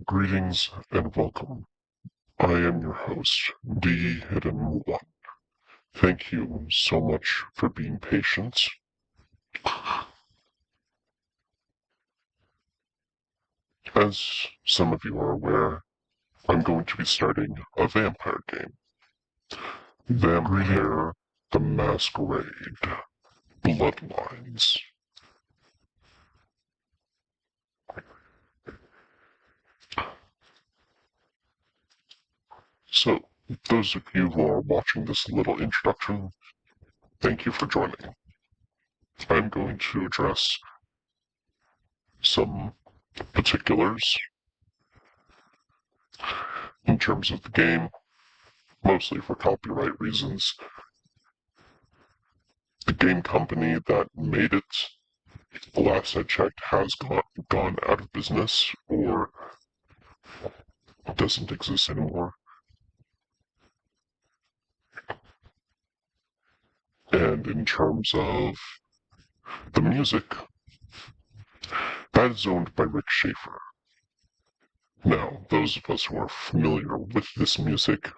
Greetings and welcome. I am your host, the Hidden One. Thank you so much for being patient. As some of you are aware, I'm going to be starting a vampire game. Vampire the Masquerade Bloodlines. So, those of you who are watching this little introduction, thank you for joining. I'm going to address some particulars in terms of the game, mostly for copyright reasons. The game company that made it, the last I checked, has gone out of business or doesn't exist anymore. And in terms of the music, that is owned by Rick Schaefer. Now, those of us who are familiar with this music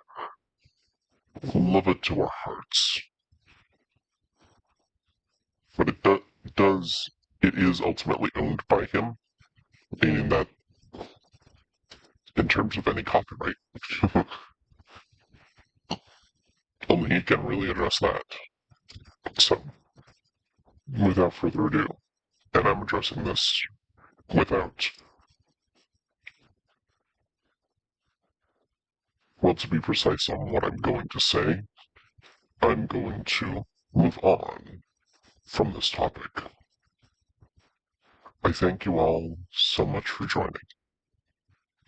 love it to our hearts. But it is ultimately owned by him, meaning that in terms of any copyright, only he can really address that. So, without further ado, and I'm addressing this without, well, to be precise on what I'm going to say, I'm going to move on from this topic. I thank you all so much for joining.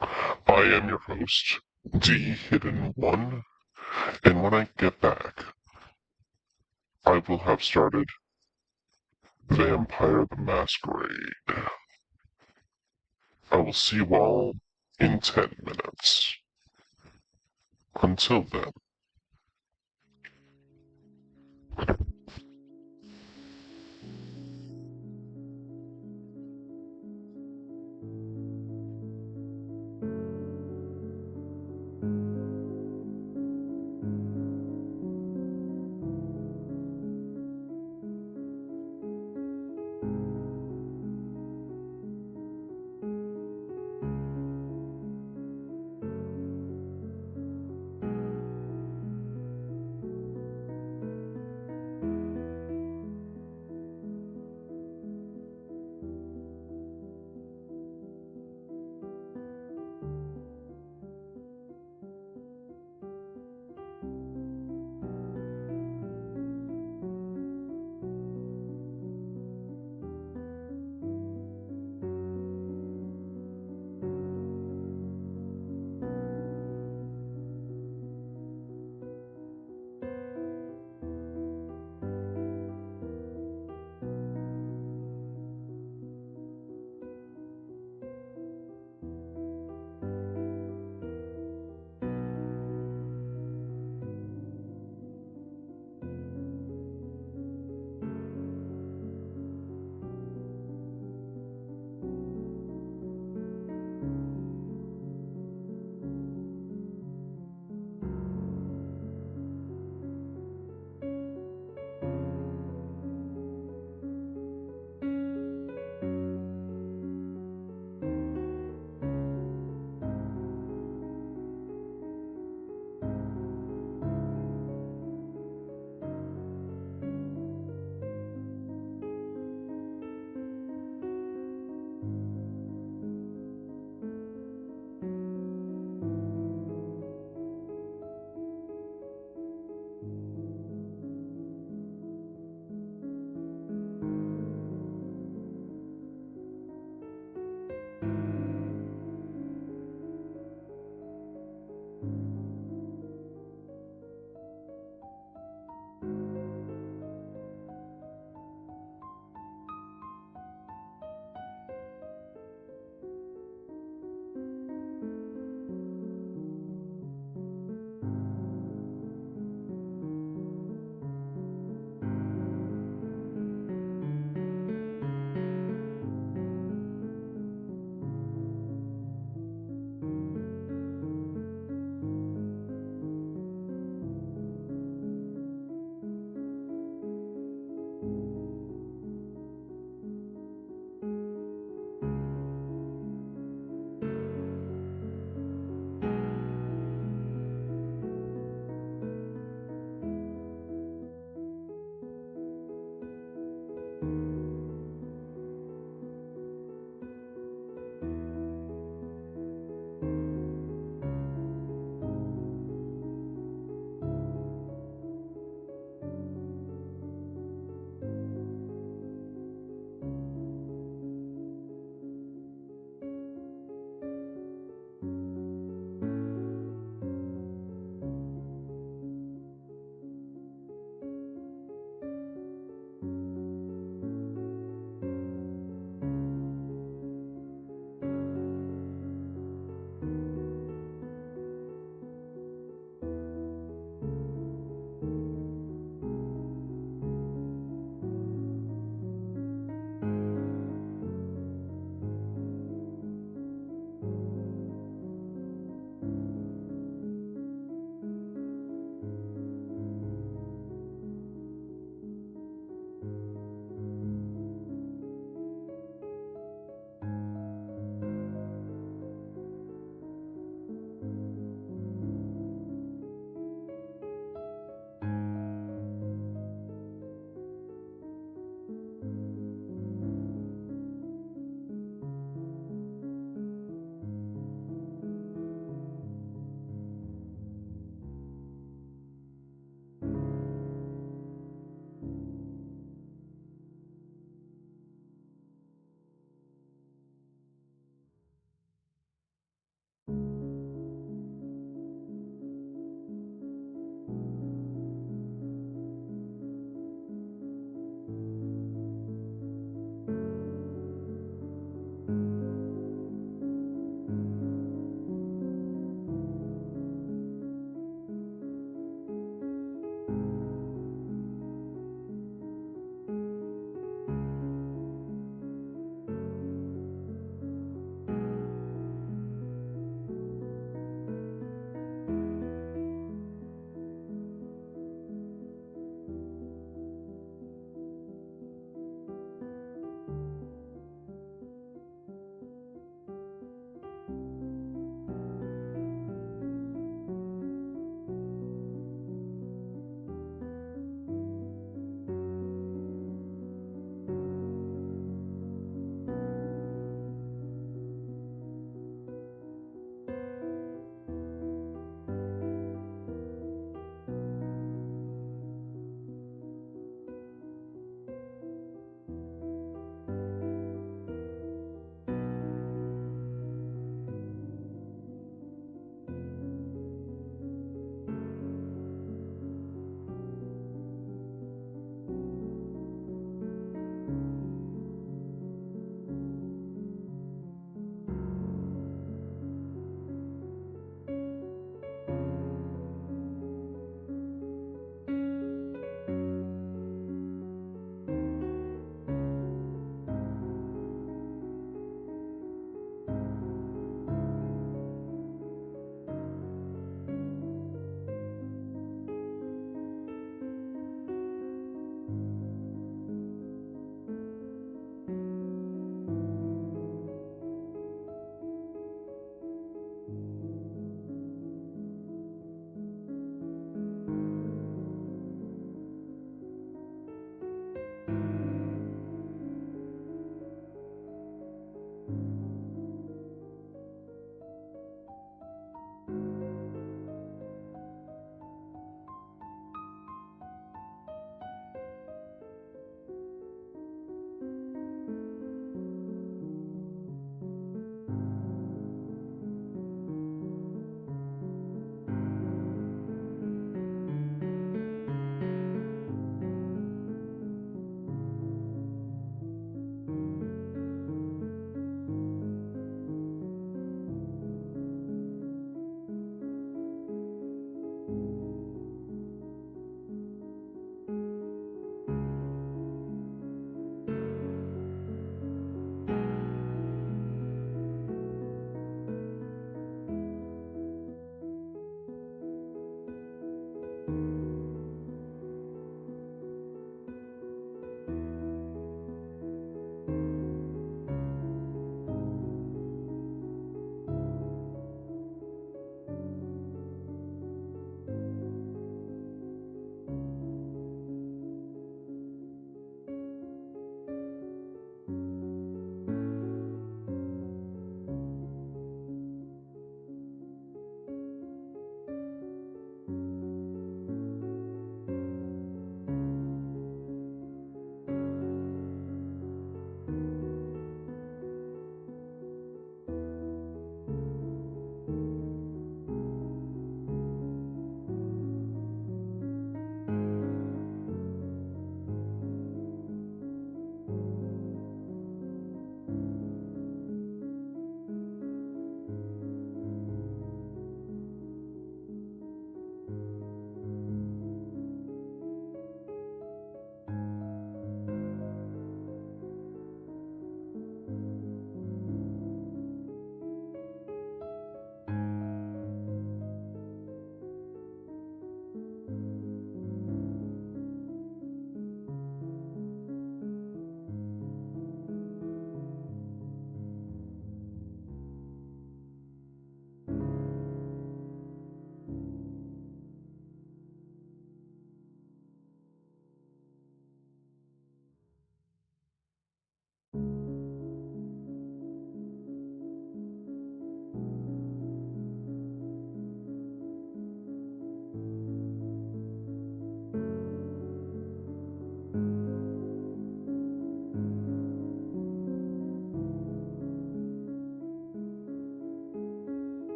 I am your host, the Hidden One, and when I get back, I will have started Vampire the Masquerade. I will see you all in 10 minutes. Until then.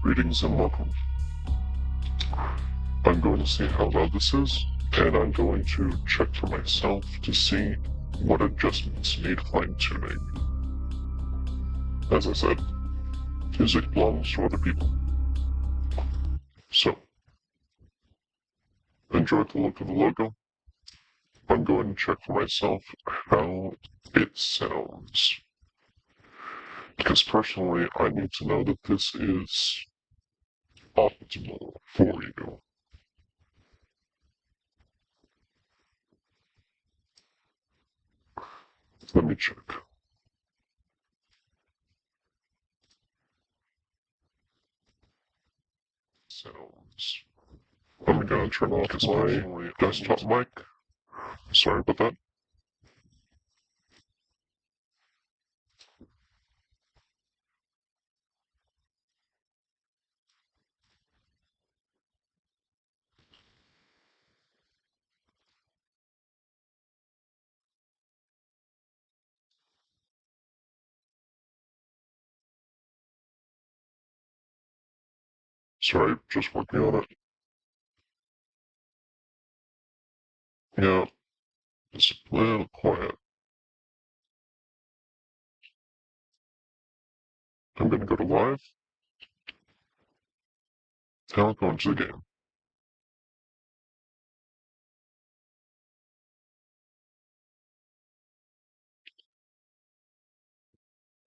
Greetings and welcome. I'm going to see how loud this is, and I'm going to check for myself to see what adjustments need fine-tuning. As I said, music belongs to other people. So, enjoy the look of the logo. I'm going to check for myself how it sounds. Because personally, I need to know that this is optimal for you. Let me check. Sounds. I'm gonna turn off my desktop mic. Sorry about that. Sorry, just working on it. Yeah, it's a little quiet. I'm gonna go to live. Now I'll go into the game.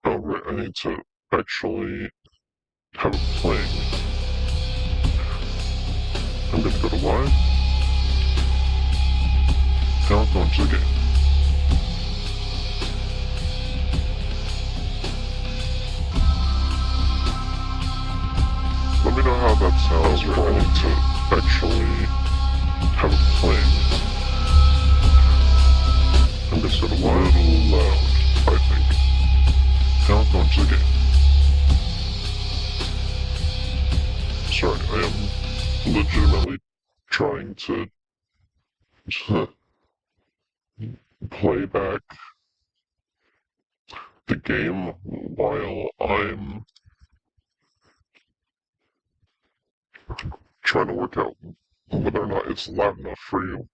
Oh, right, I need to actually have it playing. I'm gonna go to live. Now I'll go into the game. Let me know how that sounds. Right, I need to actually have it playing. I'm gonna go to live. A little loud, I think. Now I'll go into the game. Sorry, I am legitimately trying to play back the game while I'm trying to work out whether or not it's loud enough for you.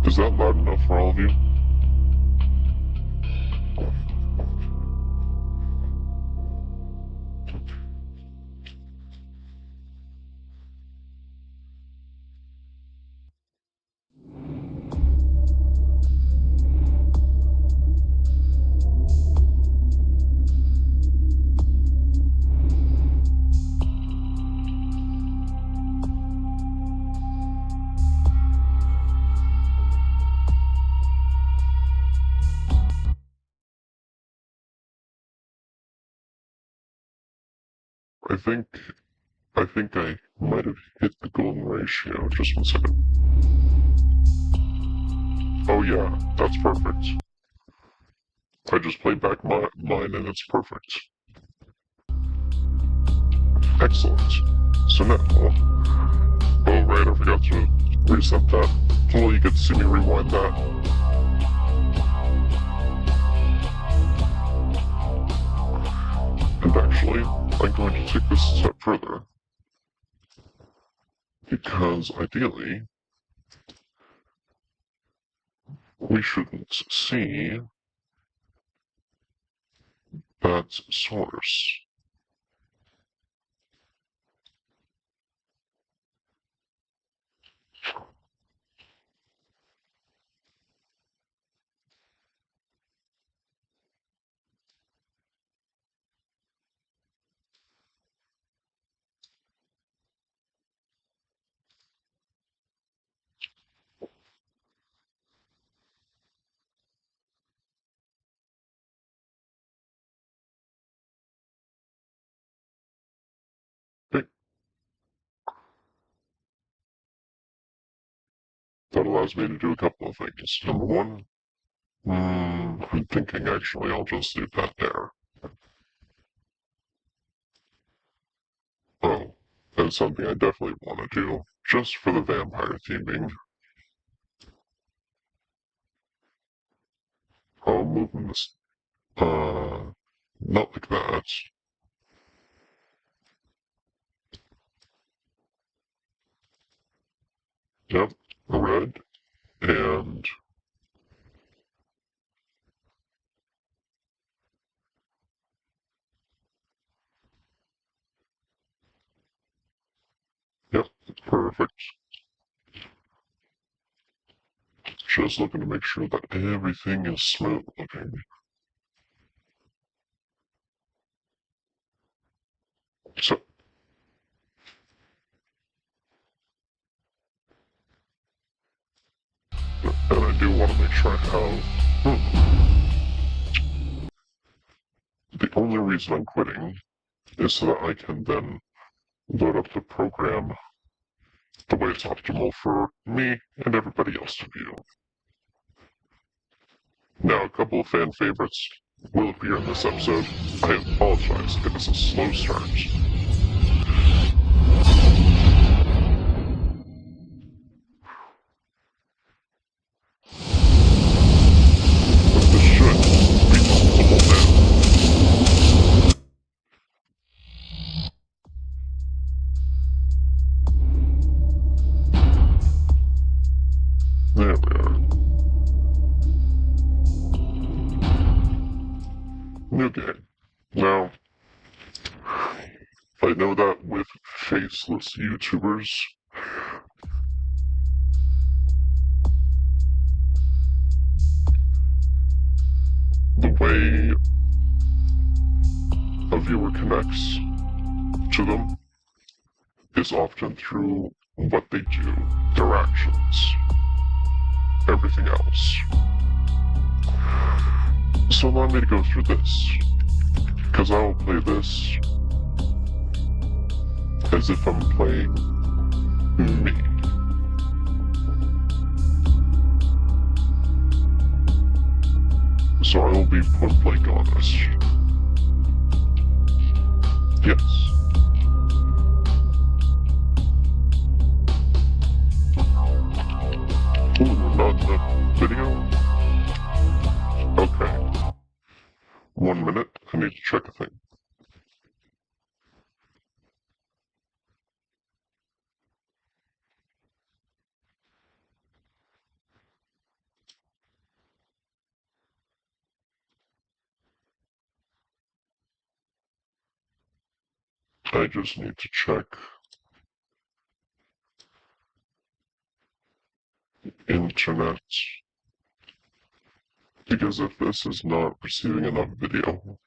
Is that loud enough for all of you? I think I might have hit the golden ratio. Just 1 second. Oh yeah, that's perfect. I just played back mine and it's perfect. Excellent. So now, oh right, I forgot to reset that. Well, you get to see me rewind that. And actually, I'm going to take this a step further. Because ideally, we shouldn't see that source. Okay. That allows me to do a couple of things. Number one, I'm thinking actually I'll just leave that there. That's something I definitely want to do, just for the vampire theming. Oh, moving this, not like that. Yep, red, and, yep, perfect. Just looking to make sure that everything is smooth looking. So, and I do want to make sure I have, the only reason I'm quitting is so that I can then load up the program the way it's optimal for me and everybody else to view. Now, a couple of fan favorites will appear in this episode. I apologize if it's a slow start. But this should be optimal now. There we are. New game. Now, I know that with faceless YouTubers, the way a viewer connects to them is often through what they do, their actions, everything else. So allow me to go through this, because I will play this as if I'm playing me. So I will be point blank honest. Yes. Ooh, not in the video? Okay. 1 minute, I need to check a thing. I just need to check internet. Because if this is not receiving enough video,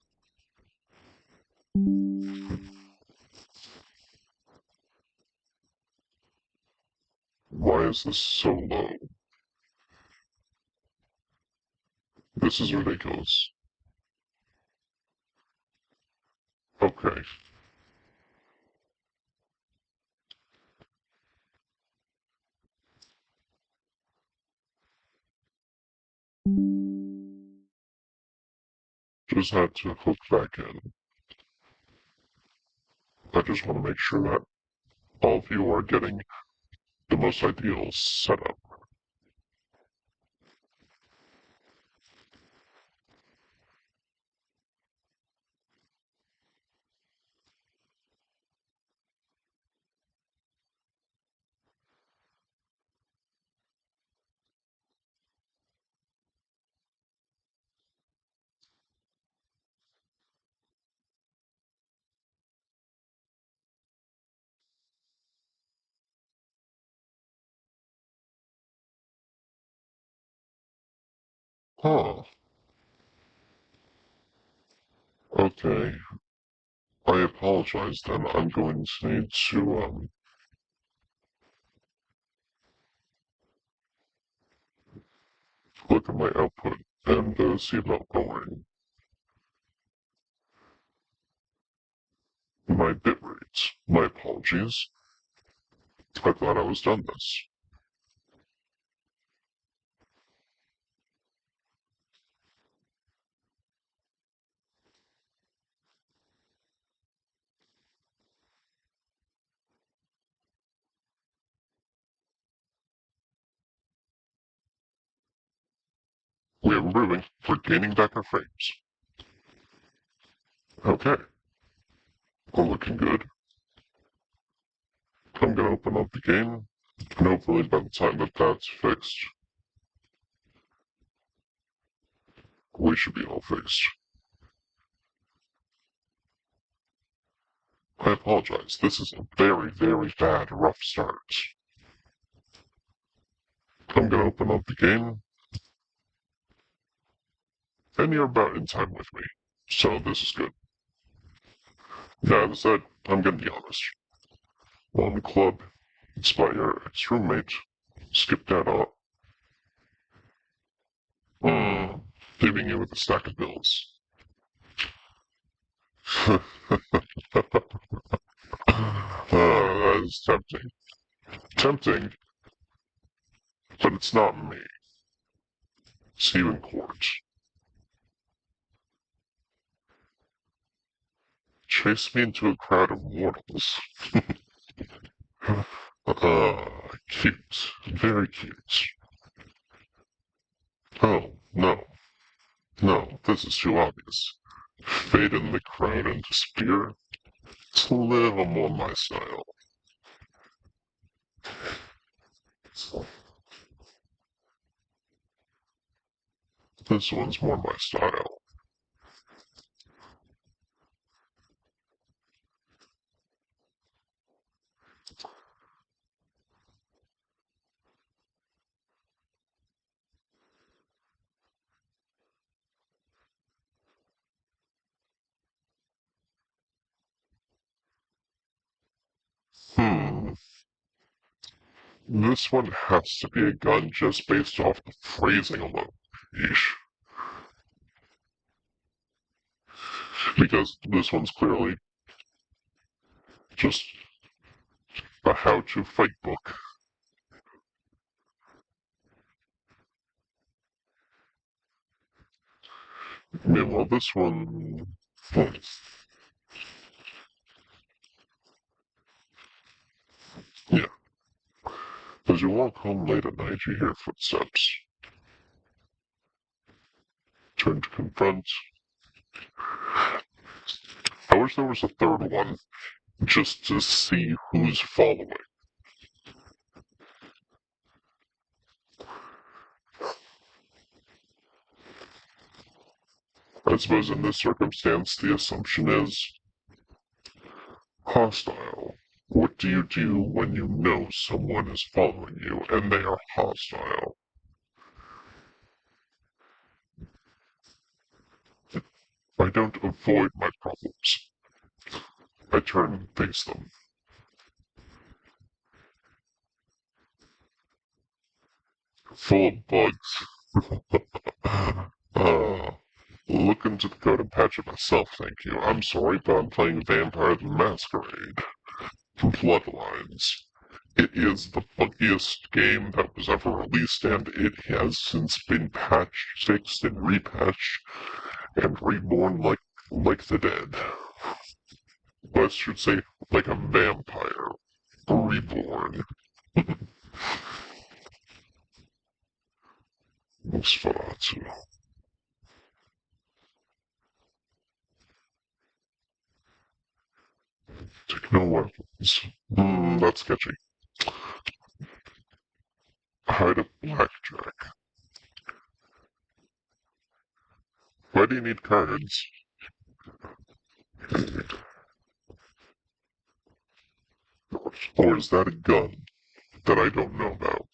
why is this so low? This is ridiculous. Okay. Just had to hook back in. I just want to make sure that all of you are getting the most ideal setup. Huh. Okay. I apologize then. I'm going to need to, look at my output and see about lowering my bit rates. My apologies. I thought I was done this. We are improving. We're gaining back our frames. Okay. We're looking good. I'm gonna open up the game, and hopefully by the time that that's fixed, we should be all fixed. I apologize. This is a very, very bad, rough start. I'm gonna open up the game, and you're about in time with me. So this is good. Now, as I said, I'm gonna be honest. On the club, it's by your ex-roommate. Skip that out. Leaving you with a stack of bills. That is tempting. Tempting, but it's not me. It's you in court. Chase me into a crowd of mortals. Cute. Very cute. Oh, no. No, this is too obvious. Fade in the crowd and disappear? It's a little more my style. This one's more my style. Hmm. This one has to be a gun just based off the phrasing alone. Yeesh. Because this one's clearly just a how-to fight book. Meanwhile, this one... Yeah. As you walk home late at night, you hear footsteps. Turn to confront. I wish there was a third one, just to see who's following. I suppose in this circumstance, the assumption is hostile. What do you do when you know someone is following you and they are hostile? I don't avoid my problems. I turn and face them. Full of bugs. Looking to go to patch it myself, thank you. I'm sorry, but I'm playing Vampire the Masquerade from Bloodlines. It is the buggiest game that was ever released, and it has since been patched, fixed, and repatched, and reborn like the dead. I should say, like a vampire reborn. Nosferatu. Take no weapons. That's sketchy. Hide a blackjack. Why do you need cards? Or is that a gun that I don't know about?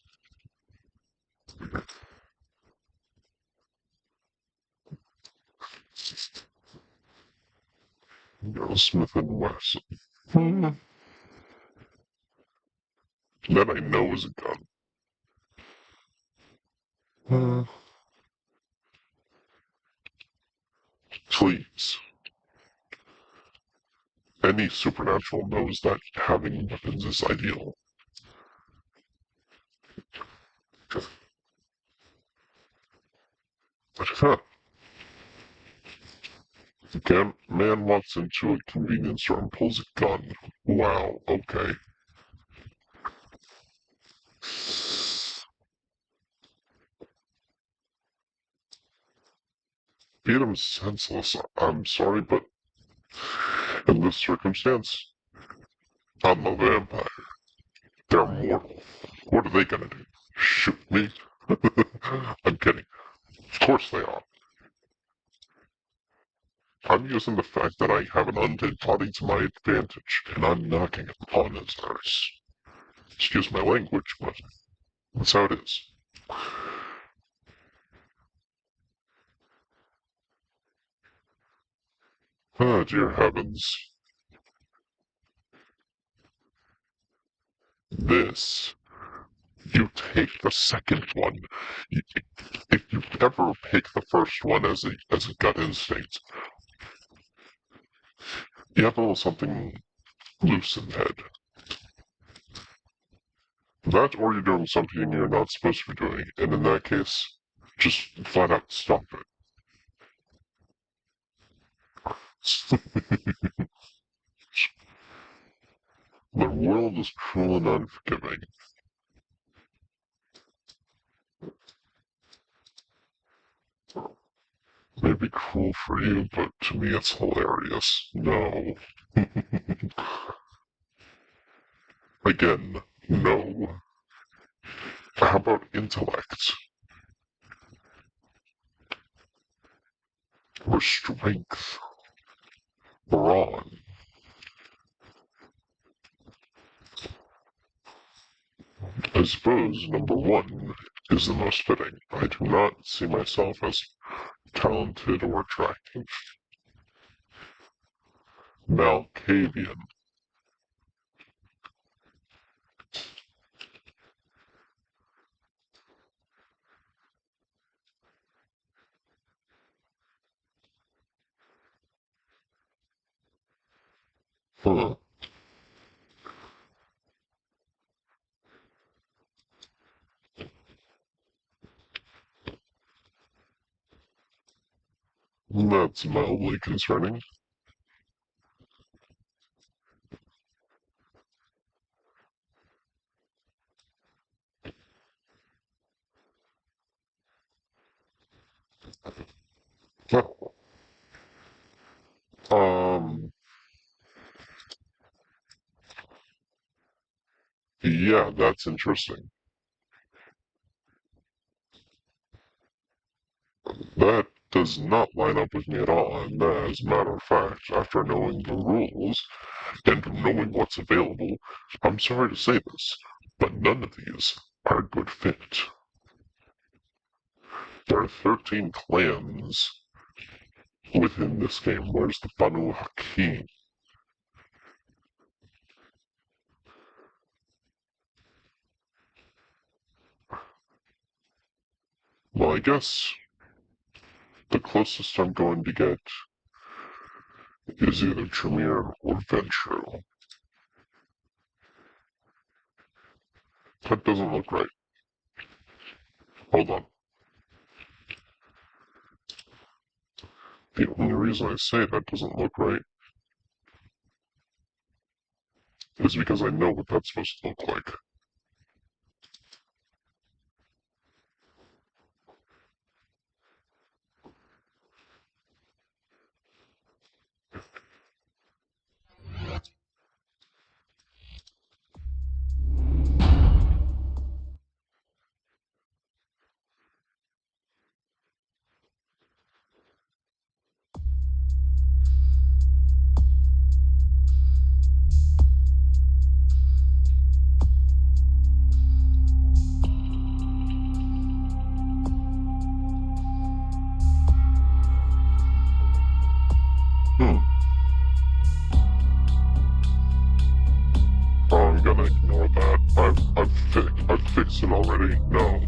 No, Smith and Wesson. That I know is a gun. Please. Any supernatural knows that having weapons is ideal. But huh, the man walks into a convenience store and pulls a gun. Wow, okay. beat him senseless. I'm sorry, but in this circumstance, I'm a vampire. They're mortal. What are they gonna do? Shoot me? I'm kidding. Of course they are. I'm using the fact that I have an undead body to my advantage, and I'm knocking it on his ass. Excuse my language, but that's how it is. Oh, dear heavens. This. You take the second one. If you ever pick the first one as a gut instinct, you have a little something loose in the head. That or you're doing something you're not supposed to be doing, and in that case, just flat out stop it. The world is cruel and unforgiving. Maybe cruel for you, but to me it's hilarious. No. Again, no. How about intellect? Or strength? Brawn? I suppose number one is the most fitting. I do not see myself as talented or attractive. Malkavian. Huh. That's mildly concerning. Well, yeah, that's interesting. That does not line up with me at all, and as a matter of fact, after knowing the rules and knowing what's available, I'm sorry to say this, but none of these are a good fit. There are 13 clans within this game. Where's the Banu Hakim? Well, I guess the closest I'm going to get is either Tremere or Ventrue. That doesn't look right. Hold on. The only reason I say that doesn't look right is because I know what that's supposed to look like. Hmm. I'm gonna ignore that. I've fixed it already. No.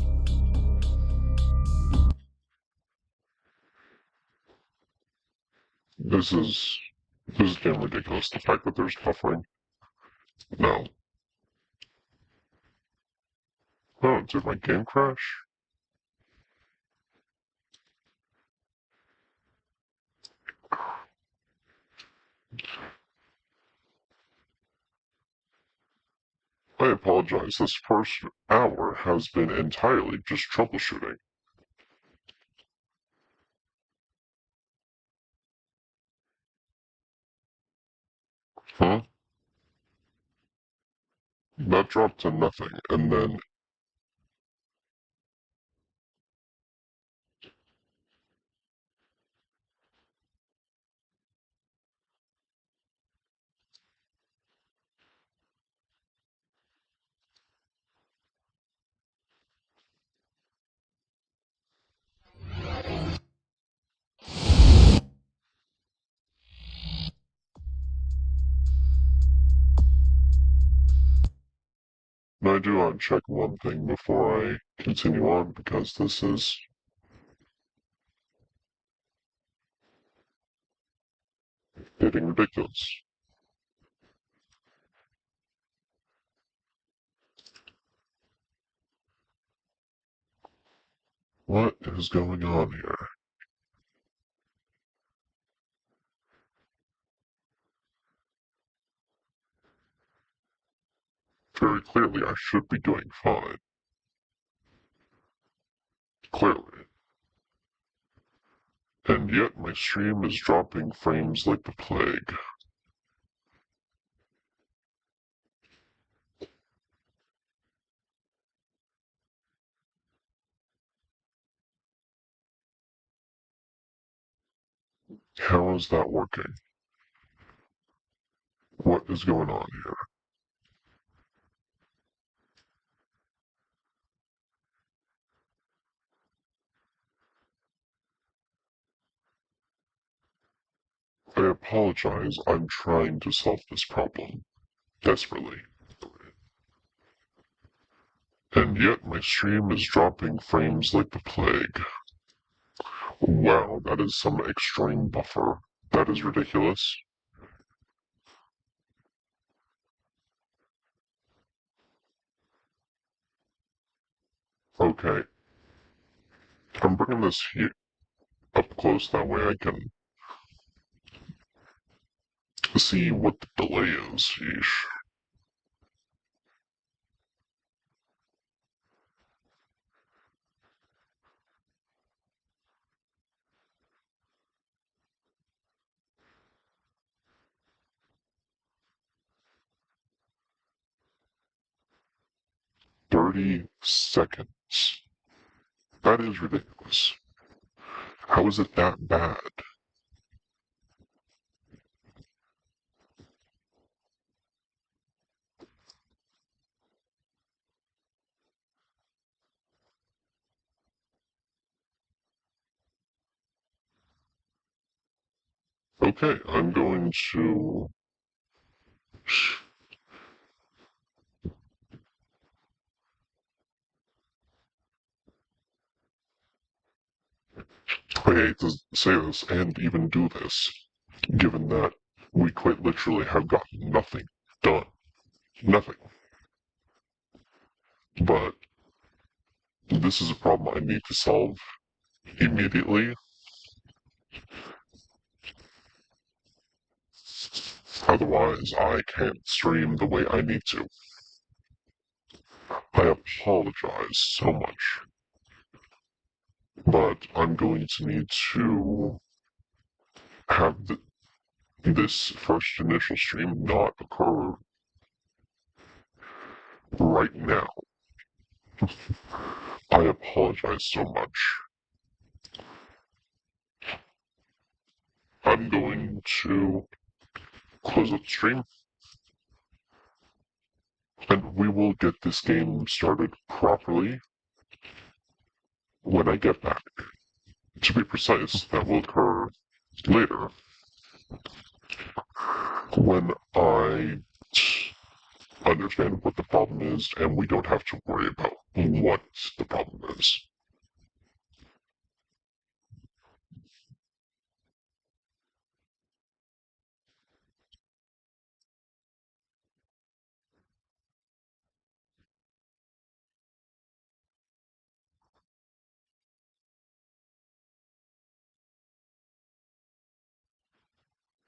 This is this is getting ridiculous. The fact that there's buffering. No. Oh, did my game crash? I apologize. This first hour has been entirely just troubleshooting. Huh? That dropped to nothing, and then I do want to check one thing before I continue on, because this is getting ridiculous. What is going on here? Very clearly, I should be doing fine. Clearly. And yet my stream is dropping frames like the plague. How is that working? What is going on here? I apologize, I'm trying to solve this problem. Desperately. And yet my stream is dropping frames like the plague. Wow, that is some extreme buffer. That is ridiculous. Okay, I'm bringing this here up close, that way I can see what the delay is. Yeesh. 30 seconds. That is ridiculous. How is it that bad? Okay, I'm going to... I hate to say this and even do this, given that we quite literally have gotten nothing done. Nothing. But this is a problem I need to solve immediately. Otherwise, I can't stream the way I need to. I apologize so much. But I'm going to need to have this first initial stream not occur right now. I apologize so much. I'm going to close up the stream, and we will get this game started properly when I get back. To be precise, that will occur later when I understand what the problem is and we don't have to worry about what the problem is.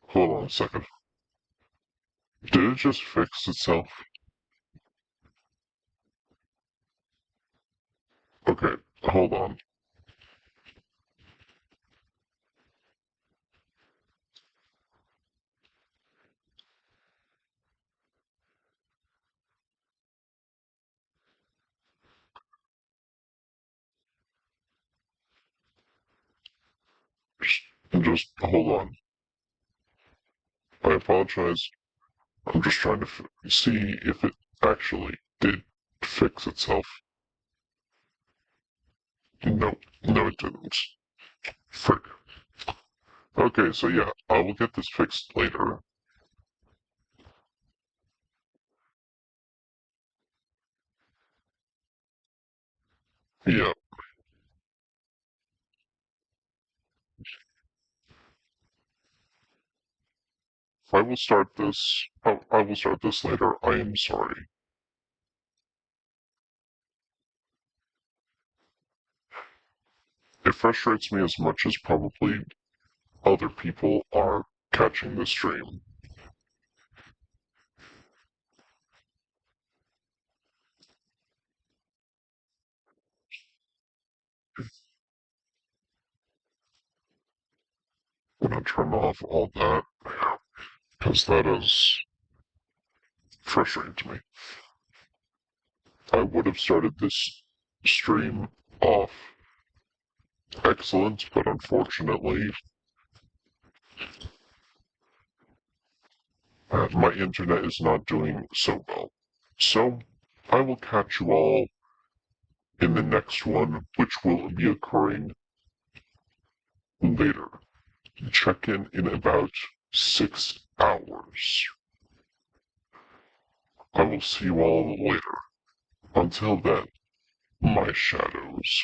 Hold on a second. Did it just fix itself? Okay, hold on. Just hold on. I apologize. I'm just trying to see if it actually did fix itself. No, no, it didn't. Frick. Okay, so yeah, I will get this fixed later. Yeah, I will start this. I will start this later. I am sorry. It frustrates me as much as probably other people are catching the stream. I'm gonna turn off all that because that is frustrating to me. I would have started this stream off excellent, but unfortunately, my internet is not doing so well. So, I will catch you all in the next one, which will be occurring later. Check in about 6 hours. I will see you all later. Until then, my shadows.